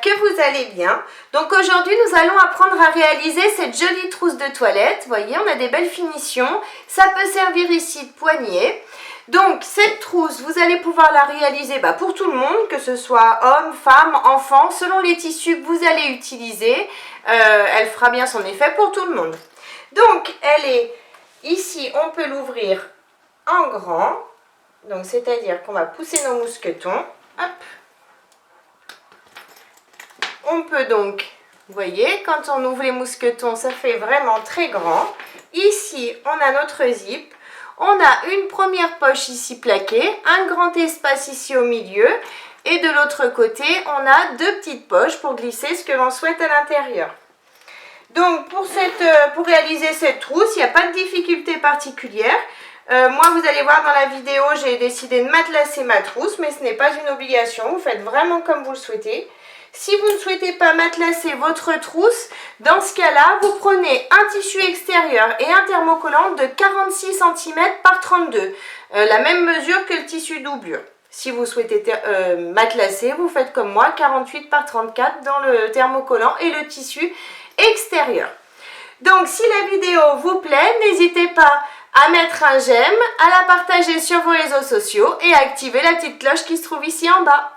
que vous allez bien. Donc aujourd'hui nous allons apprendre à réaliser cette jolie trousse de toilette. Vous voyez, on a des belles finitions. Ça peut servir ici de poignée. Donc cette trousse, vous allez pouvoir la réaliser pour tout le monde, que ce soit homme, femme, enfant, selon les tissus que vous allez utiliser. Elle fera bien son effet pour tout le monde. Donc elle est ici, on peut l'ouvrir en grand. Donc c'est-à-dire qu'on va pousser nos mousquetons. Hop. On peut donc, vous voyez, quand on ouvre les mousquetons, ça fait vraiment très grand. Ici, on a notre zip. On a une première poche ici plaquée, un grand espace ici au milieu. Et de l'autre côté, on a deux petites poches pour glisser ce que l'on souhaite à l'intérieur. Donc, pour réaliser cette trousse, il n'y a pas de difficulté particulière. Moi, vous allez voir dans la vidéo, j'ai décidé de matelasser ma trousse, mais ce n'est pas une obligation. Vous faites vraiment comme vous le souhaitez. Si vous ne souhaitez pas matelasser votre trousse, dans ce cas-là, vous prenez un tissu extérieur et un thermocollant de 46 cm par 32, la même mesure que le tissu doublure. Si vous souhaitez matelasser, vous faites comme moi, 48 par 34 dans le thermocollant et le tissu extérieur. Donc, si la vidéo vous plaît, n'hésitez pas à mettre un j'aime, à la partager sur vos réseaux sociaux et à activer la petite cloche qui se trouve ici en bas.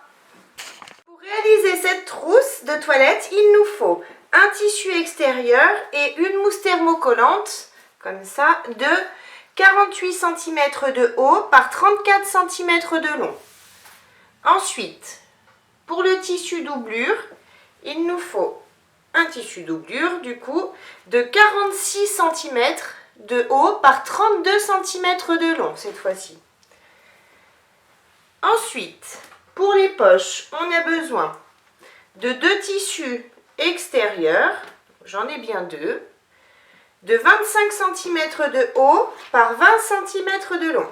Pour réaliser cette trousse de toilette, il nous faut un tissu extérieur et une mousse thermocollante, comme ça, de 48 cm de haut par 34 cm de long. Ensuite, pour le tissu doublure, il nous faut un tissu doublure, du coup, de 46 cm de haut par 32 cm de long, cette fois-ci. Ensuite, pour les poches, on a besoin de deux tissus extérieurs, j'en ai bien deux, de 25 cm de haut par 20 cm de long.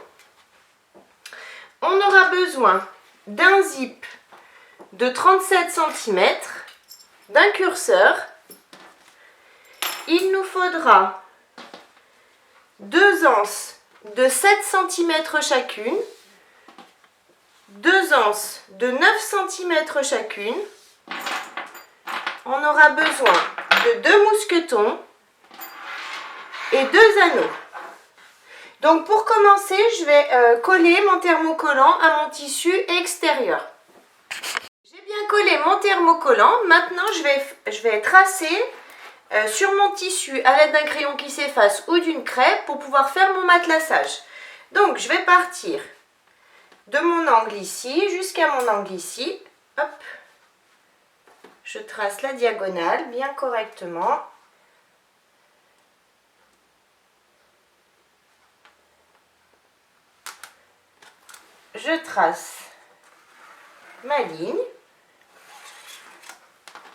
On aura besoin d'un zip de 37 cm, d'un curseur. Il nous faudra deux anses de 7 cm chacune, deux anses de 9 cm chacune. On aura besoin de deux mousquetons et deux anneaux. Donc pour commencer, je vais coller mon thermocollant à mon tissu extérieur. J'ai bien collé mon thermocollant. Maintenant, je vais tracer sur mon tissu à l'aide d'un crayon qui s'efface ou d'une crêpe pour pouvoir faire mon matelassage. Donc je vais partir de mon angle ici jusqu'à mon angle ici. Hop. Je trace la diagonale bien correctement. Je trace ma ligne.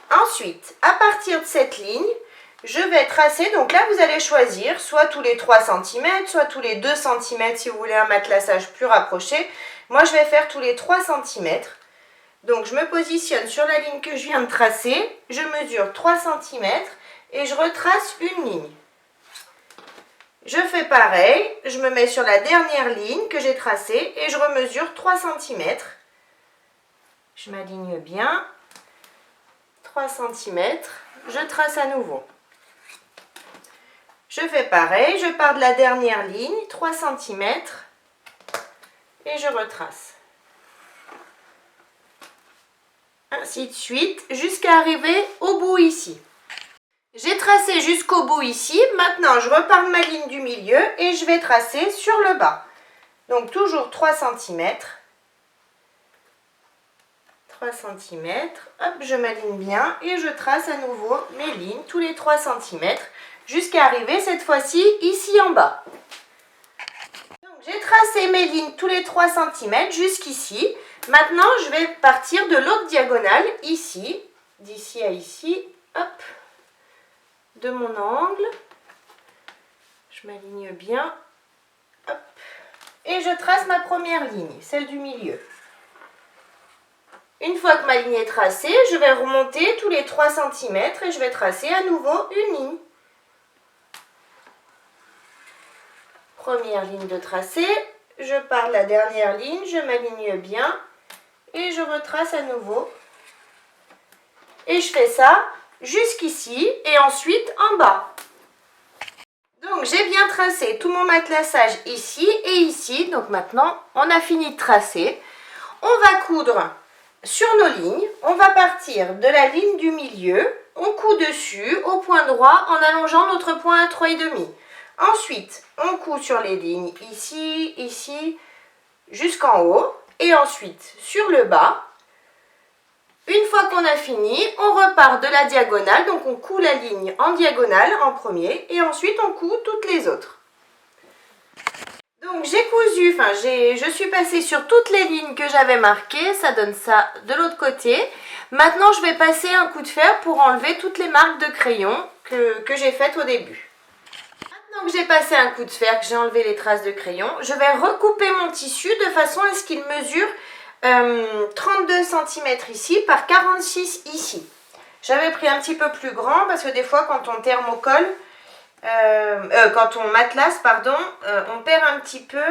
Ensuite, à partir de cette ligne, je vais tracer, donc là vous allez choisir soit tous les 3 cm, soit tous les 2 cm si vous voulez un matelassage plus rapproché. Moi je vais faire tous les 3 cm. Donc je me positionne sur la ligne que je viens de tracer, je mesure 3 cm et je retrace une ligne. Je fais pareil, je me mets sur la dernière ligne que j'ai tracée et je remesure 3 cm. Je m'aligne bien. 3 cm, je trace à nouveau. Je fais pareil, je pars de la dernière ligne, 3 cm, et je retrace. Ainsi de suite, jusqu'à arriver au bout ici. J'ai tracé jusqu'au bout ici, maintenant je repars de ma ligne du milieu et je vais tracer sur le bas. Donc toujours 3 cm. 3 cm, hop, je m'aligne bien et je trace à nouveau mes lignes tous les 3 cm jusqu'à arriver cette fois-ci ici en bas. J'ai tracé mes lignes tous les 3 cm jusqu'ici. Maintenant, je vais partir de l'autre diagonale ici, d'ici à ici, hop, de mon angle. Je m'aligne bien, hop, et je trace ma première ligne, celle du milieu. Une fois que ma ligne est tracée, je vais remonter tous les 3 cm et je vais tracer à nouveau une ligne. Première ligne de tracé, je pars de la dernière ligne, je m'aligne bien et je retrace à nouveau Et je fais ça jusqu'ici et ensuite en bas. Donc j'ai bien tracé tout mon matelassage ici et ici. Donc maintenant on a fini de tracer. On va coudre sur nos lignes. On va partir de la ligne du milieu. On coud dessus au point droit en allongeant notre point à 3,5. Ensuite on coud sur les lignes ici, ici, jusqu'en haut. Et ensuite sur le bas. Une fois qu'on a fini, on repart de la diagonale, donc on coud la ligne en diagonale en premier et ensuite on coud toutes les autres. Donc j'ai cousu, je suis passée sur toutes les lignes que j'avais marquées, ça donne ça de l'autre côté. Maintenant je vais passer un coup de fer pour enlever toutes les marques de crayon que j'ai faites au début. Maintenant que j'ai passé un coup de fer, que j'ai enlevé les traces de crayon, je vais recouper mon tissu de façon à ce qu'il mesure 32 cm ici par 46 ici. J'avais pris un petit peu plus grand parce que des fois quand on thermocolle, quand on matelasse, pardon, on perd un petit peu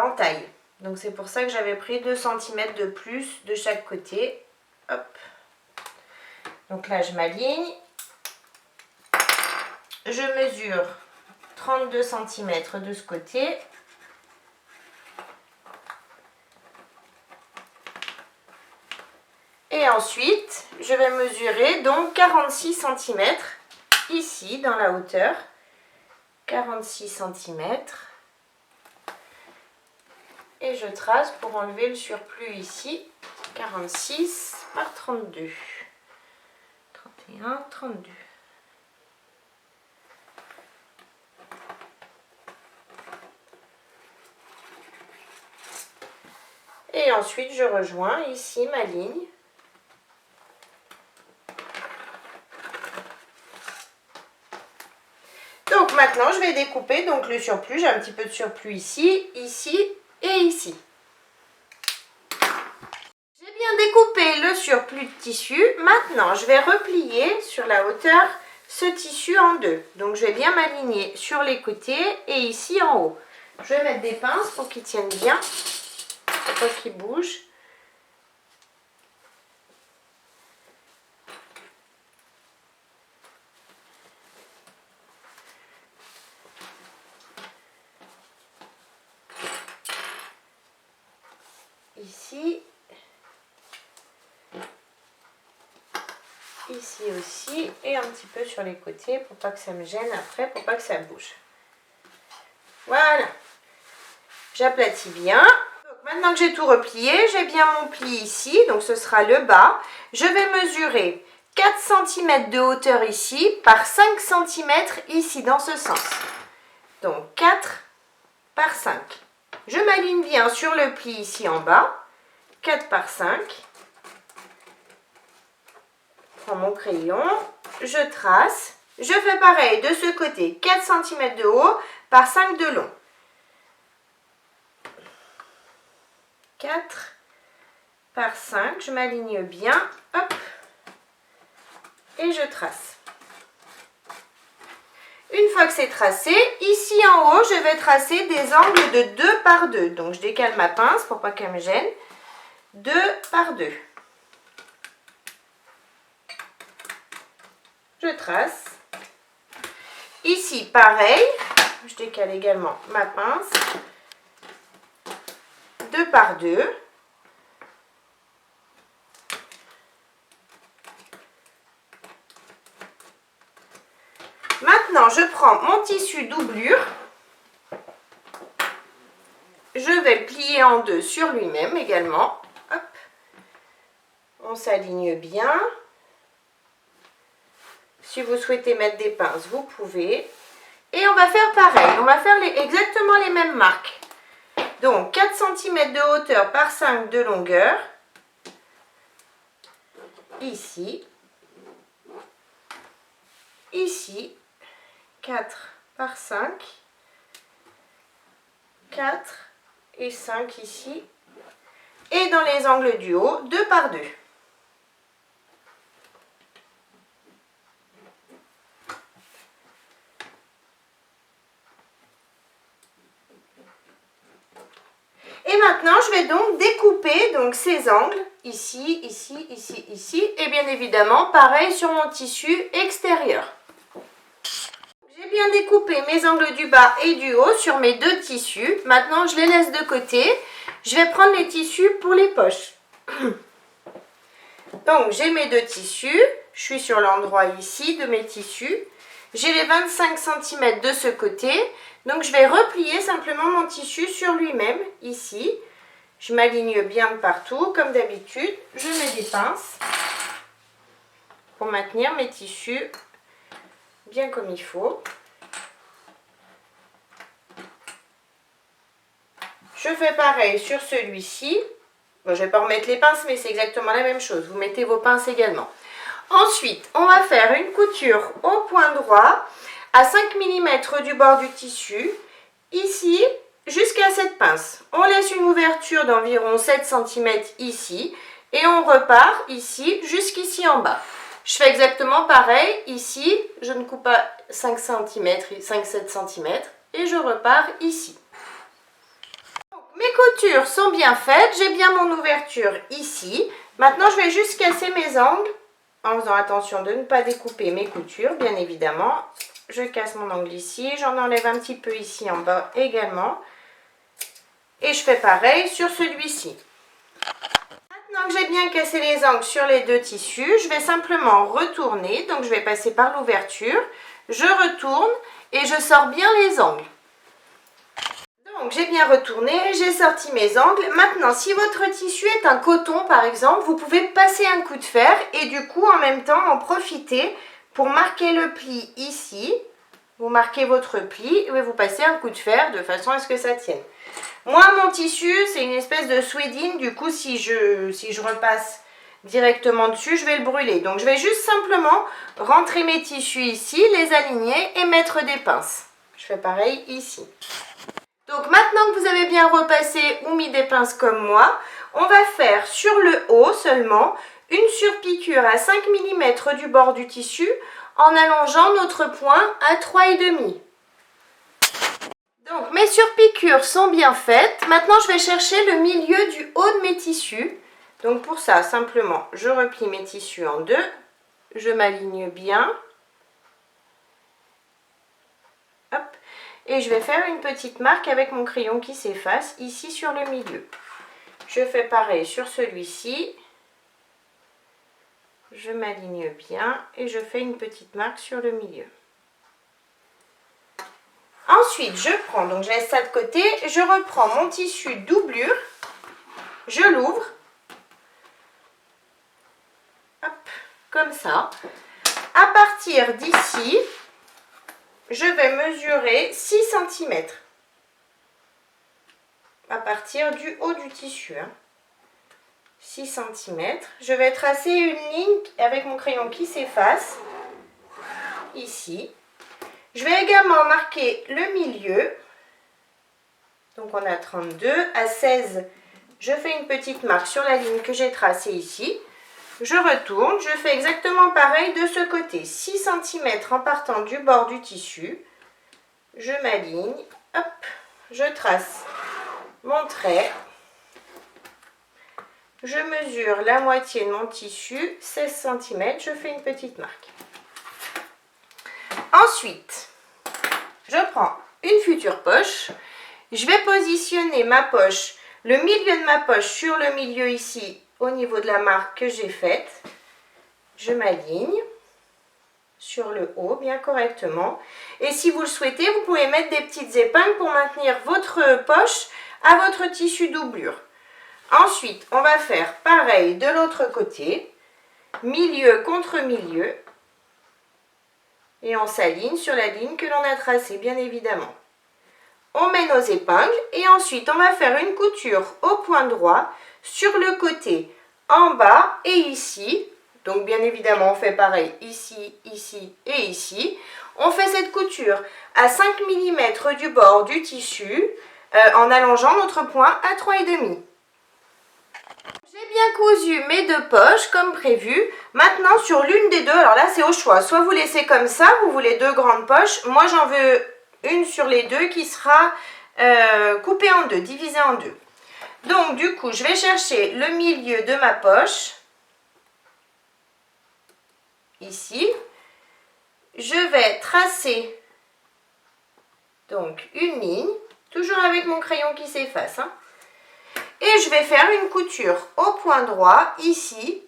en taille. Donc c'est pour ça que j'avais pris 2 cm de plus de chaque côté. Hop. Donc là je m'aligne. Je mesure 32 cm de ce côté. Et ensuite, je vais mesurer donc 46 cm ici dans la hauteur. 46 cm. Et je trace pour enlever le surplus ici. 46 par 32. 31, 32. Et ensuite, je rejoins ici ma ligne. Donc maintenant, je vais découper donc le surplus. J'ai un petit peu de surplus ici, ici et ici. J'ai bien découpé le surplus de tissu. Maintenant, je vais replier sur la hauteur ce tissu en deux. Donc, je vais bien m'aligner sur les côtés et ici en haut. Je vais mettre des pinces pour qu'ils tiennent bien, pour pas qu'ils bougent. Ici, ici aussi et un petit peu sur les côtés pour pas que ça me gêne après, pour pas que ça bouge. Voilà, j'aplatis bien. Donc maintenant que j'ai tout replié, j'ai bien mon pli ici, donc ce sera le bas. Je vais mesurer 4 cm de hauteur ici par 5 cm ici dans ce sens. Donc 4 par 5. Je m'aligne bien sur le pli ici en bas. 4 par 5. Je prends mon crayon. Je trace. Je fais pareil de ce côté. 4 cm de haut par 5 de long. 4 par 5. Je m'aligne bien. Hop. Et je trace. Une fois que c'est tracé, ici en haut, je vais tracer des angles de 2 par 2. Donc, je décale ma pince pour pas qu'elle me gêne. 2 par 2. Je trace. Ici, pareil. Je décale également ma pince. 2 par 2. Maintenant, je prends mon tissu doublure. Je vais le plier en deux sur lui-même également. Hop. On s'aligne bien. Si vous souhaitez mettre des pinces, vous pouvez. Et on va faire pareil. On va faire exactement les mêmes marques. Donc, 4 cm de hauteur par 5 de longueur. Ici. Ici. 4 par 5. 4 et 5 ici. Et dans les angles du haut, 2 par 2. Et maintenant, je vais donc découper ces angles ici, ici, ici, ici. Et bien évidemment, pareil sur mon tissu extérieur. J'ai bien découpé mes angles du bas et du haut sur mes deux tissus. Maintenant, je les laisse de côté. Je vais prendre les tissus pour les poches. Donc, j'ai mes deux tissus. Je suis sur l'endroit ici de mes tissus. J'ai les 25 cm de ce côté. Donc, je vais replier simplement mon tissu sur lui-même, ici. Je m'aligne bien de partout, comme d'habitude. Je mets des pinces pour maintenir mes tissus bien comme il faut. Je fais pareil sur celui-ci. Bon, je ne vais pas remettre les pinces, mais c'est exactement la même chose. Vous mettez vos pinces également. Ensuite, on va faire une couture au point droit à 5 mm du bord du tissu, ici, jusqu'à cette pince. On laisse une ouverture d'environ 7 cm ici et on repart ici jusqu'ici en bas. Je fais exactement pareil ici, je ne coupe pas 5 cm, 5-7 cm et je repars ici. Mes coutures sont bien faites, j'ai bien mon ouverture ici. Maintenant, je vais juste casser mes angles en faisant attention de ne pas découper mes coutures, bien évidemment. Je casse mon angle ici, j'en enlève un petit peu ici en bas également. Et je fais pareil sur celui-ci. Maintenant que j'ai bien cassé les angles sur les deux tissus, je vais simplement retourner. Donc, je vais passer par l'ouverture, je retourne et je sors bien les angles. Donc, j'ai bien retourné, j'ai sorti mes angles. Maintenant, si votre tissu est un coton, par exemple, vous pouvez passer un coup de fer et du coup, en même temps, en profiter pour marquer le pli ici. Vous marquez votre pli et vous passez un coup de fer de façon à ce que ça tienne. Moi, mon tissu, c'est une espèce de suédine. Du coup, si je repasse directement dessus, je vais le brûler. Donc, je vais juste simplement rentrer mes tissus ici, les aligner et mettre des pinces. Je fais pareil ici. Donc maintenant que vous avez bien repassé ou mis des pinces comme moi, on va faire sur le haut seulement une surpiqûre à 5 mm du bord du tissu en allongeant notre point à 3,5. Donc mes surpiqûres sont bien faites. Maintenant je vais chercher le milieu du haut de mes tissus. Donc pour ça simplement je replie mes tissus en deux, je m'aligne bien. Hop. Et je vais faire une petite marque avec mon crayon qui s'efface ici sur le milieu. Je fais pareil sur celui-ci. Je m'aligne bien et je fais une petite marque sur le milieu. Ensuite, je prends, donc je laisse ça de côté, je reprends mon tissu doublure, je l'ouvre, hop, comme ça. À partir d'ici, je vais mesurer 6 cm à partir du haut du tissu. 6 cm. Je vais tracer une ligne avec mon crayon qui s'efface, ici. Je vais également marquer le milieu. Donc on a 32. À 16, je fais une petite marque sur la ligne que j'ai tracée ici. Je retourne, je fais exactement pareil de ce côté, 6 cm en partant du bord du tissu. Je m'aligne, hop, je trace mon trait. Je mesure la moitié de mon tissu, 16 cm, je fais une petite marque. Ensuite, je prends une future poche. Je vais positionner ma poche, le milieu de ma poche sur le milieu ici, au niveau de la marque que j'ai faite. Je m'aligne sur le haut bien correctement. Et si vous le souhaitez, vous pouvez mettre des petites épingles pour maintenir votre poche à votre tissu doublure. Ensuite, on va faire pareil de l'autre côté, milieu contre milieu. Et on s'aligne sur la ligne que l'on a tracée, bien évidemment. On met nos épingles et ensuite on va faire une couture au point droit sur le côté en bas et ici. Donc bien évidemment on fait pareil ici, ici et ici. On fait cette couture à 5 mm du bord du tissu en allongeant notre point à 3,5. J'ai bien cousu mes deux poches comme prévu. Maintenant sur l'une des deux, alors là c'est au choix, soit vous laissez comme ça, vous voulez deux grandes poches. Moi j'en veux une sur les deux qui sera coupée en deux, divisée en deux. Donc du coup, je vais chercher le milieu de ma poche, ici. Je vais tracer donc une ligne, toujours avec mon crayon qui s'efface, hein. Et je vais faire une couture au point droit, ici,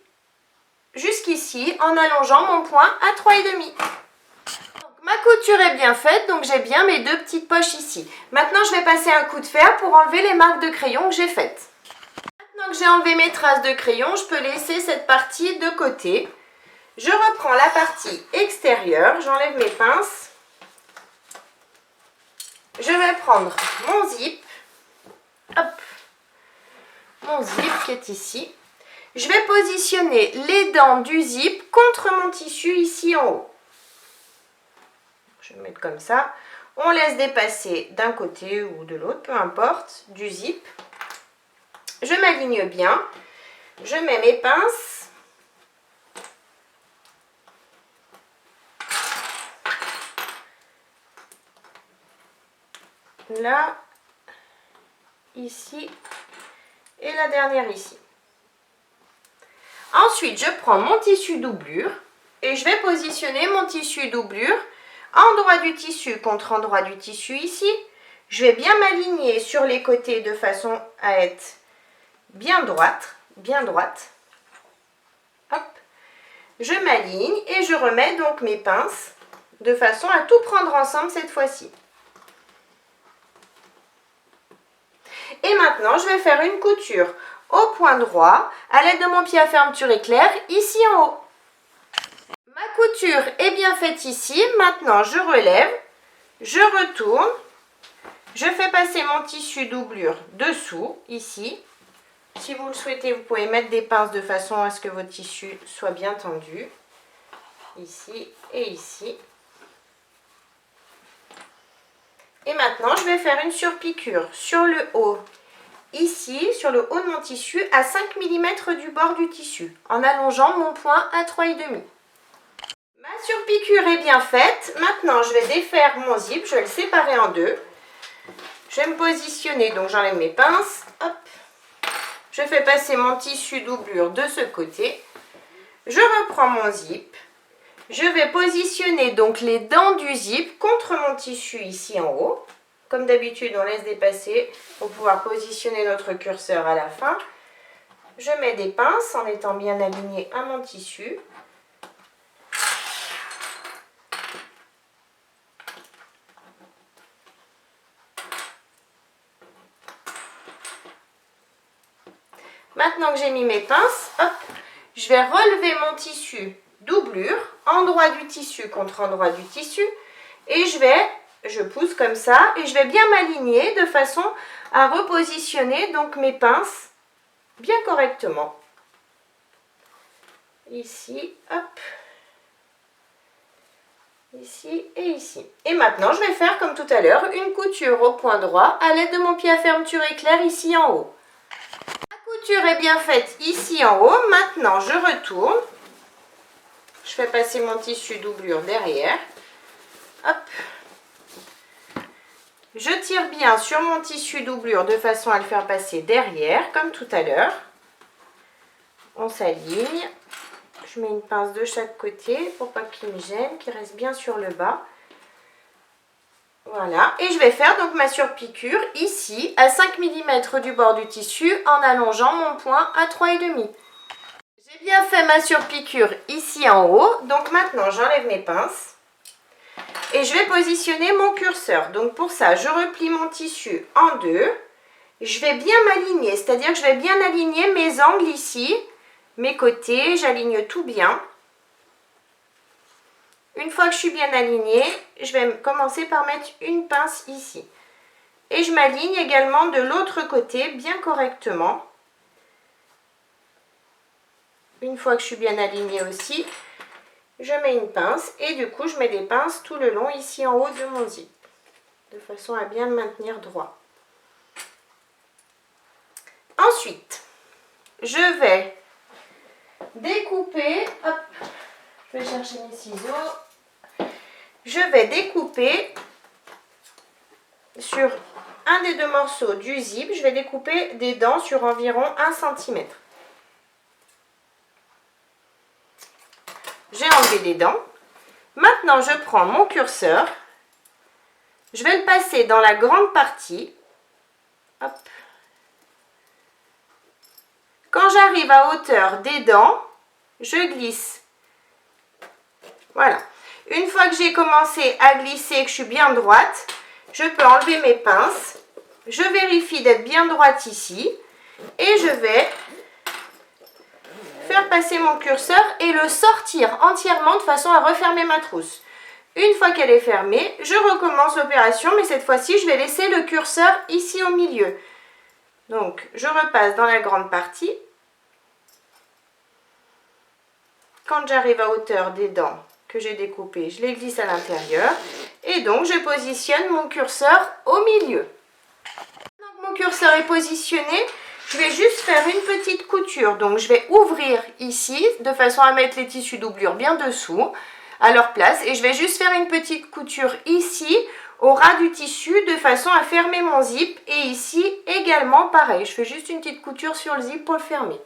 jusqu'ici, en allongeant mon point à 3,5. Ma couture est bien faite, donc j'ai bien mes deux petites poches ici. Maintenant, je vais passer un coup de fer pour enlever les marques de crayon que j'ai faites. Maintenant que j'ai enlevé mes traces de crayon, je peux laisser cette partie de côté. Je reprends la partie extérieure, j'enlève mes pinces. Je vais prendre mon zip. Hop. Mon zip qui est ici. Je vais positionner les dents du zip contre mon tissu ici en haut. Je vais mettre comme ça. On laisse dépasser d'un côté ou de l'autre, peu importe, du zip. Je m'aligne bien. Je mets mes pinces. Là, ici et la dernière ici. Ensuite, je prends mon tissu doublure et je vais positionner mon tissu doublure endroit du tissu contre endroit du tissu ici. Je vais bien m'aligner sur les côtés de façon à être bien droite, Hop. Je m'aligne et je remets donc mes pinces de façon à tout prendre ensemble cette fois-ci. Et maintenant, je vais faire une couture au point droit à l'aide de mon pied à fermeture éclair ici en haut. Ma couture est bien faite ici. Maintenant, je relève, je retourne, je fais passer mon tissu doublure dessous, ici. Si vous le souhaitez, vous pouvez mettre des pinces de façon à ce que votre tissu soit bien tendu. Ici et ici. Et maintenant, je vais faire une surpiqûre sur le haut, ici, sur le haut de mon tissu, à 5 mm du bord du tissu, en allongeant mon point à 3,5. Ma surpiqûre est bien faite. Maintenant, je vais défaire mon zip, je vais le séparer en deux. Je vais me positionner, donc j'enlève mes pinces. Hop. Je fais passer mon tissu doublure de ce côté. Je reprends mon zip. Je vais positionner donc les dents du zip contre mon tissu ici en haut. Comme d'habitude, on laisse dépasser pour pouvoir positionner notre curseur à la fin. Je mets des pinces en étant bien alignée à mon tissu. Maintenant que j'ai mis mes pinces, hop, je vais relever mon tissu doublure, endroit du tissu contre endroit du tissu, et je pousse comme ça, et je vais bien m'aligner de façon à repositionner donc mes pinces bien correctement. Ici, hop, ici et ici. Et maintenant, je vais faire comme tout à l'heure, une couture au point droit à l'aide de mon pied à fermeture éclair ici en haut. La couture est bien faite ici en haut. Maintenant, je retourne. Je fais passer mon tissu doublure derrière. Hop. Je tire bien sur mon tissu doublure de façon à le faire passer derrière, comme tout à l'heure. On s'aligne. Je mets une pince de chaque côté pour pas qu'il me gêne, qu'il reste bien sur le bas. Voilà. Et je vais faire donc ma surpiqûre ici, à 5 mm du bord du tissu, en allongeant mon point à 3,5. J'ai bien fait ma surpiqûre ici en haut. Donc maintenant, j'enlève mes pinces. Et je vais positionner mon curseur. Donc pour ça, je replie mon tissu en deux. Je vais bien m'aligner, c'est-à-dire que je vais bien aligner mes angles ici, mes côtés, j'aligne tout bien. Une fois que je suis bien alignée, je vais commencer par mettre une pince ici. Et je m'aligne également de l'autre côté bien correctement. Une fois que je suis bien alignée aussi, je mets une pince et du coup je mets des pinces tout le long ici en haut de mon zip, de façon à bien le maintenir droit. Ensuite, je vais découper, hop, je vais chercher mes ciseaux, je vais découper sur un des deux morceaux du zip, je vais découper des dents sur environ 1 cm. J'ai enlevé des dents. Maintenant, je prends mon curseur. Je vais le passer dans la grande partie. Hop. Quand j'arrive à hauteur des dents, je glisse. Voilà. Une fois que j'ai commencé à glisser, que je suis bien droite, je peux enlever mes pinces. Je vérifie d'être bien droite ici. Et je vais faire passer mon curseur et le sortir entièrement de façon à refermer ma trousse. Une fois qu'elle est fermée, je recommence l'opération, mais cette fois-ci, je vais laisser le curseur ici au milieu. Donc, je repasse dans la grande partie. Quand j'arrive à hauteur des dents que j'ai découpées, je les glisse à l'intérieur. Et donc, je positionne mon curseur au milieu. Maintenant que mon curseur est positionné, je vais juste faire une petite couture. Donc, je vais ouvrir ici, de façon à mettre les tissus doublure bien dessous, à leur place. Et je vais juste faire une petite couture ici, au ras du tissu, de façon à fermer mon zip. Et ici, également, pareil. Je fais juste une petite couture sur le zip pour le fermer.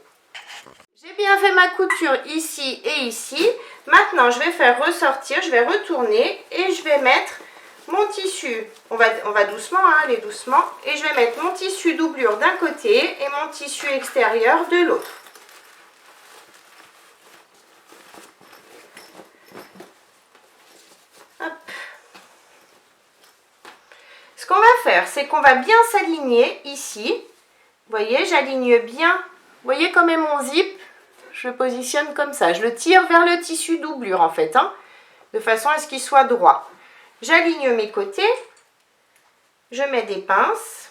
J'ai bien fait ma couture ici et ici. Maintenant, je vais faire ressortir, je vais retourner et je vais mettre mon tissu. On va doucement, hein, aller doucement. Et je vais mettre mon tissu doublure d'un côté et mon tissu extérieur de l'autre. Hop. Ce qu'on va faire, c'est qu'on va bien s'aligner ici. Vous voyez, j'aligne bien. Vous voyez comme est mon zip? Je le positionne comme ça. Je le tire vers le tissu doublure en fait, hein, de façon à ce qu'il soit droit. J'aligne mes côtés. Je mets des pinces.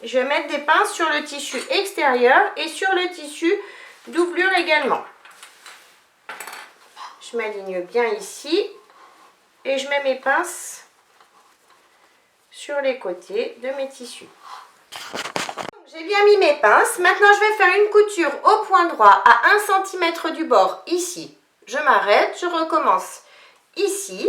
Je vais mettre des pinces sur le tissu extérieur et sur le tissu doublure également. Je m'aligne bien ici et je mets mes pinces sur les côtés de mes tissus. J'ai bien mis mes pinces. Maintenant, je vais faire une couture au point droit à 1 cm du bord ici. Je m'arrête, je recommence ici.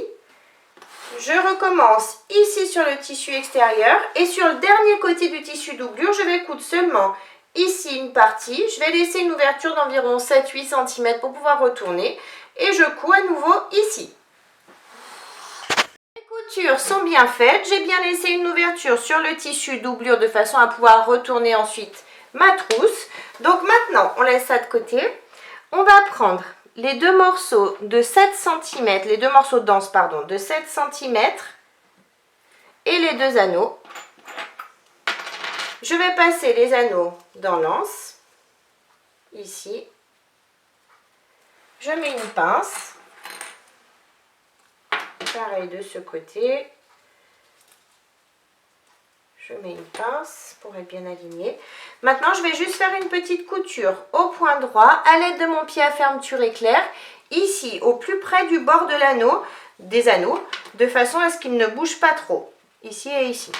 Je recommence ici sur le tissu extérieur et sur le dernier côté du tissu doublure, je vais coudre seulement ici une partie. Je vais laisser une ouverture d'environ 7-8 cm pour pouvoir retourner et je couds à nouveau ici. Les coutures sont bien faites, j'ai bien laissé une ouverture sur le tissu doublure de façon à pouvoir retourner ensuite ma trousse. Donc maintenant, on laisse ça de côté. On va prendre les deux morceaux de 7 cm, les deux morceaux de danse, pardon, de 7 cm et les deux anneaux. Je vais passer les anneaux dans l'anse, ici. Je mets une pince. Pareil de ce côté. Je mets une pince pour être bien aligné. Maintenant, je vais juste faire une petite couture au point droit à l'aide de mon pied à fermeture éclair, ici au plus près du bord de l'anneau, des anneaux, de façon à ce qu'ils ne bougent pas trop, ici et ici.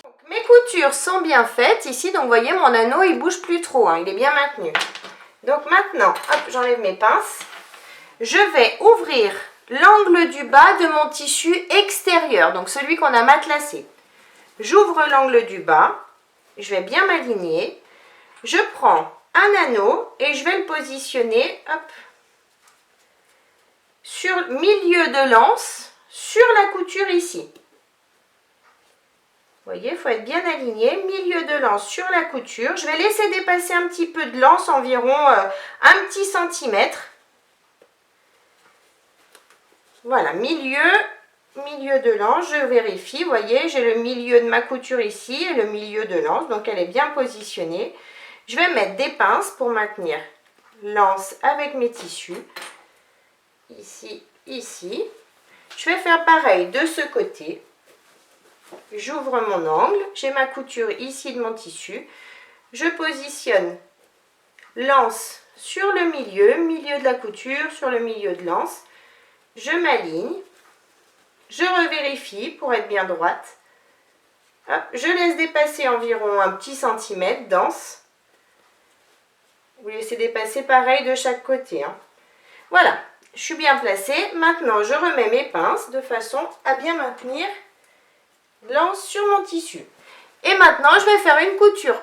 Donc, mes coutures sont bien faites ici, donc vous voyez mon anneau il bouge plus trop, hein, il est bien maintenu. Donc maintenant, hop, j'enlève mes pinces. Je vais ouvrir l'angle du bas de mon tissu extérieur, donc celui qu'on a matelassé. J'ouvre l'angle du bas, je vais bien m'aligner, je prends un anneau et je vais le positionner hop, sur le milieu de l'anse, sur la couture ici. Vous voyez, il faut être bien aligné, milieu de l'anse sur la couture. Je vais laisser dépasser un petit peu de l'anse, environ un petit centimètre. Voilà, milieu de l'anse, je vérifie, vous voyez, j'ai le milieu de ma couture ici et le milieu de l'anse, donc elle est bien positionnée. Je vais mettre des pinces pour maintenir l'anse avec mes tissus, ici, ici. Je vais faire pareil de ce côté. J'ouvre mon angle, j'ai ma couture ici de mon tissu. Je positionne l'anse sur le milieu de la couture, sur le milieu de l'anse. Je m'aligne. Je revérifie pour être bien droite. Hop, je laisse dépasser environ un petit centimètre d'anse. Vous laissez dépasser pareil de chaque côté, hein. Voilà, je suis bien placée. Maintenant, je remets mes pinces de façon à bien maintenir lance sur mon tissu. Et maintenant, je vais faire une couture,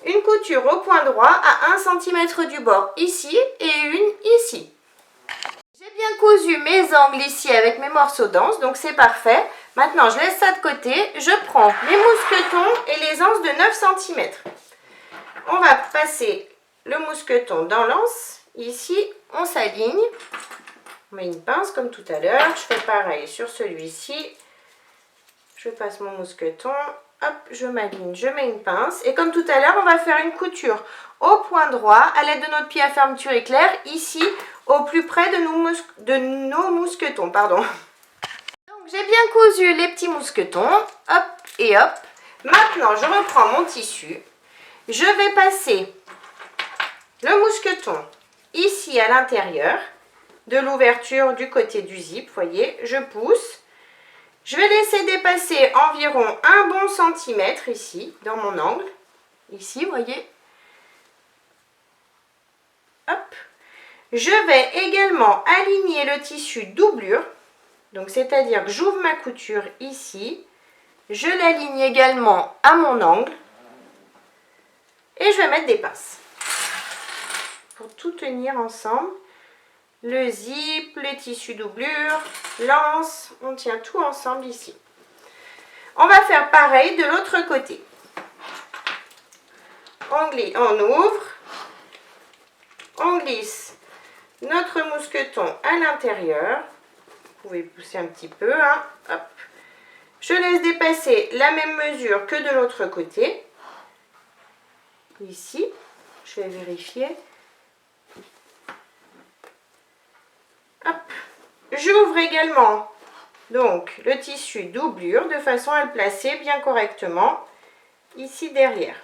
une couture au point droit à 1 cm du bord ici et une ici. J'ai bien cousu mes angles ici avec mes morceaux d'anse, donc c'est parfait. Maintenant, je laisse ça de côté. Je prends les mousquetons et les anses de 9 cm. On va passer le mousqueton dans l'anse. Ici, on s'aligne. On met une pince comme tout à l'heure. Je fais pareil sur celui-ci. Je passe mon mousqueton. Hop, je m'aligne, je mets une pince. Et comme tout à l'heure, on va faire une couture au point droit à l'aide de notre pied à fermeture éclair, ici, au plus près de nos mousquetons. Pardon. Donc, j'ai bien cousu les petits mousquetons. Hop et hop. Maintenant, je reprends mon tissu. Je vais passer le mousqueton ici à l'intérieur de l'ouverture du côté du zip. Vous voyez, je pousse. Je vais laisser dépasser environ un bon centimètre ici, dans mon angle. Ici, vous voyez. Hop. Je vais également aligner le tissu doublure. Donc, c'est-à-dire que j'ouvre ma couture ici. Je l'aligne également à mon angle. Et je vais mettre des pinces. Pour tout tenir ensemble. Le zip, les tissus doublure, l'anse, on tient tout ensemble ici. On va faire pareil de l'autre côté. On ouvre, on glisse notre mousqueton à l'intérieur. Vous pouvez pousser un petit peu, hein. Hop. Je laisse dépasser la même mesure que de l'autre côté. Ici, je vais vérifier. Hop. J'ouvre également donc le tissu doublure de façon à le placer bien correctement ici derrière.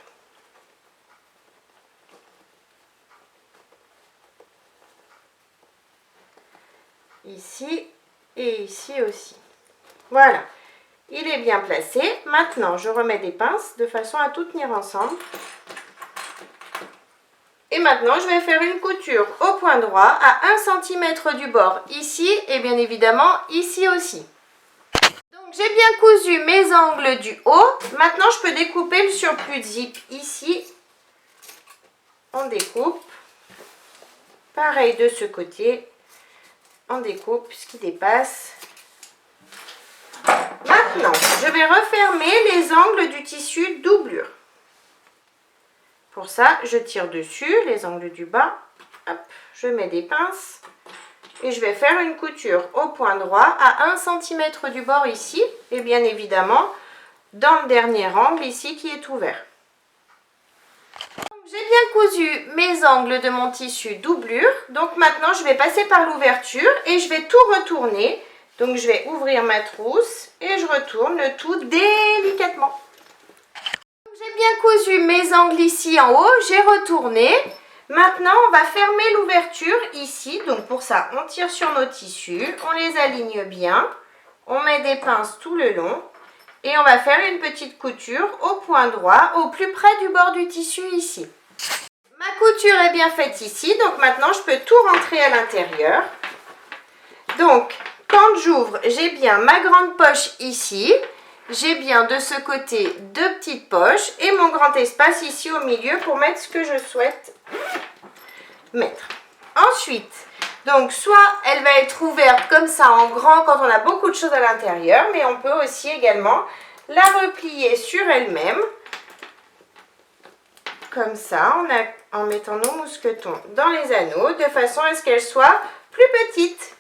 Ici et ici aussi. Voilà, il est bien placé. Maintenant, je remets des pinces de façon à tout tenir ensemble. Et maintenant, je vais faire une couture au point droit à 1 cm du bord ici et bien évidemment ici aussi. Donc, j'ai bien cousu mes angles du haut. Maintenant, je peux découper le surplus de zip ici. On découpe. Pareil de ce côté. On découpe ce qui dépasse. Maintenant, je vais refermer les angles du tissu doublure. Pour ça, je tire dessus, les angles du bas. Hop, je mets des pinces. Et je vais faire une couture au point droit à 1 cm du bord ici. Et bien évidemment, dans le dernier angle ici qui est ouvert. J'ai bien cousu mes angles de mon tissu doublure. Donc maintenant, je vais passer par l'ouverture et je vais tout retourner. Donc je vais ouvrir ma trousse et je retourne le tout délicatement. J'ai bien cousu mes angles ici en haut, j'ai retourné. Maintenant, on va fermer l'ouverture ici. Donc pour ça, on tire sur nos tissus, on les aligne bien. On met des pinces tout le long. Et on va faire une petite couture au point droit, au plus près du bord du tissu ici. Ma couture est bien faite ici, donc maintenant je peux tout rentrer à l'intérieur. Donc, quand j'ouvre, j'ai bien ma grande poche ici. J'ai bien de ce côté 2 petites poches et mon grand espace ici au milieu pour mettre ce que je souhaite mettre. Ensuite, donc soit elle va être ouverte comme ça en grand quand on a beaucoup de choses à l'intérieur, mais on peut aussi également la replier sur elle-même. Comme ça, en mettant nos mousquetons dans les anneaux de façon à ce qu'elle soit plus petite.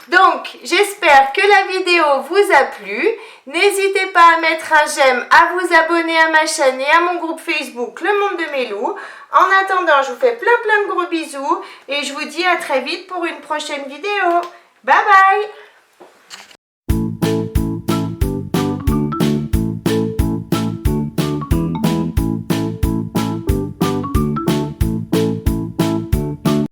Donc, j'espère que la vidéo vous a plu. N'hésitez pas à mettre un j'aime, à vous abonner à ma chaîne et à mon groupe Facebook Le Monde de Mélou. En attendant, je vous fais plein de gros bisous et je vous dis à très vite pour une prochaine vidéo. Bye bye!